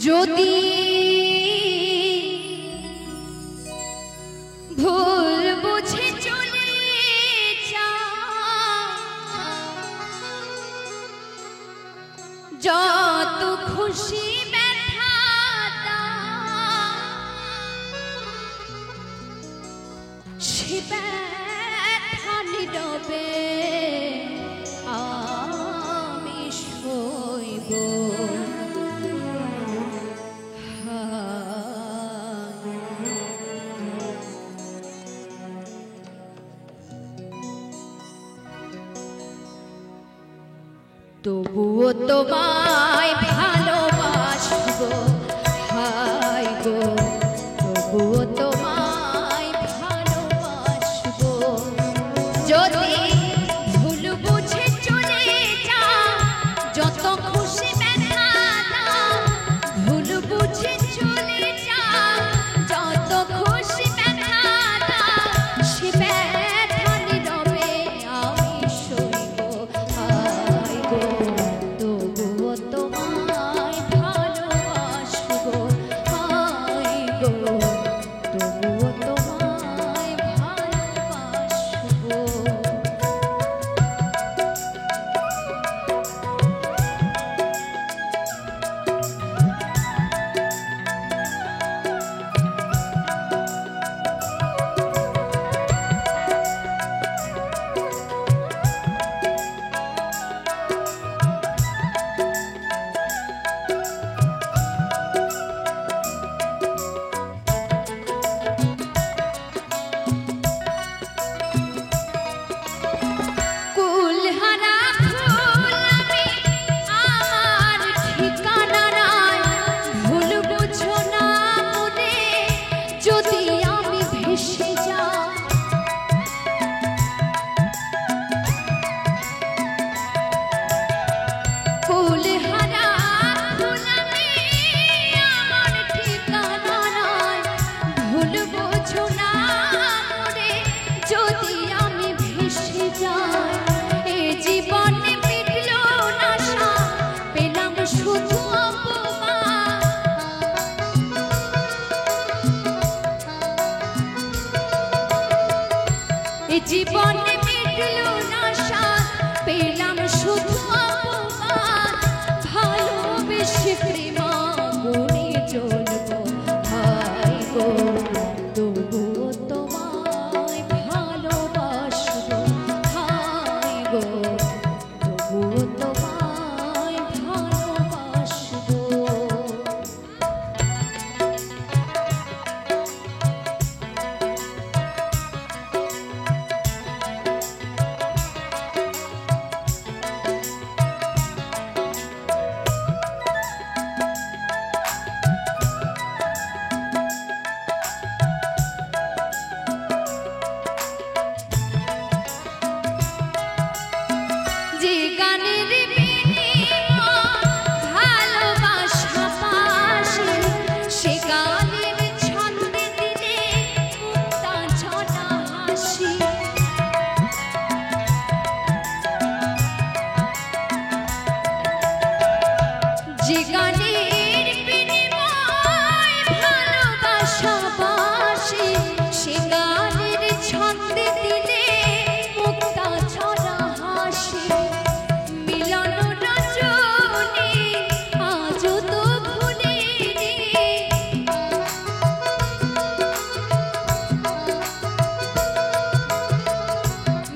যদি ভুল বুঝে চলে যত খুশি ব্যথা সে ব্যথা নীরবে আমি সইব। তবুও তোমায় ভালোবাসবো হায় গো, তবুও তোমায় ভালোবাসবো। যদি ভুল বুঝে চলে যাও যত খুশি ব্যথা দাও, ভুল বুঝে চলে যাও যত খুশি ব্যথা দাও, সে ব্যথা নীরবে আমি সইব হায় গো, তবুও তোমায় ভালোবাসবো হায় গো, তবুও তোমায় ভালোবাসবো। জীবনে মিটলো না স্বাদ, পেলাম শুধু অপমান, ভালোবেসে প্রেমাগুনে জ্বলবো হায় গো, তবুও তোমায় ভালোবাসবো হায় গো, তবুও তোমায় ভালোবাসবো। যে গানের ভালোবাসা পাশে, সে গানের ছন্দে দিলে মুক্তা ছটা হাসি। যে গানের বিনিময় ভালোবাসা পাশে, সে গানের ছন্দে দিলে মুক্তা ছটা হাসি। মিলন রজনী আজও তো ভুলিনি,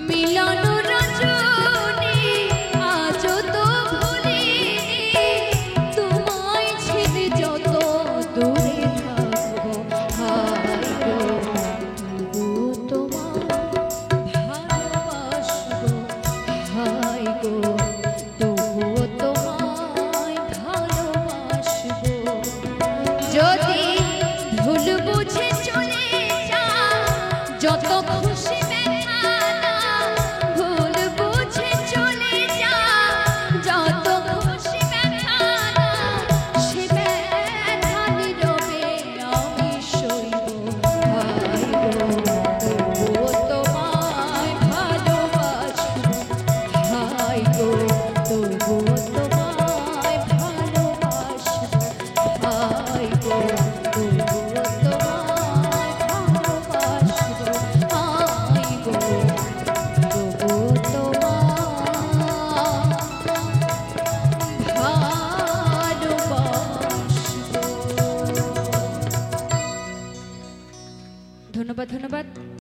মিলন রজনী আজও তো ভুলিনি, তোমার ধন্যবাদ ধন্যবাদ।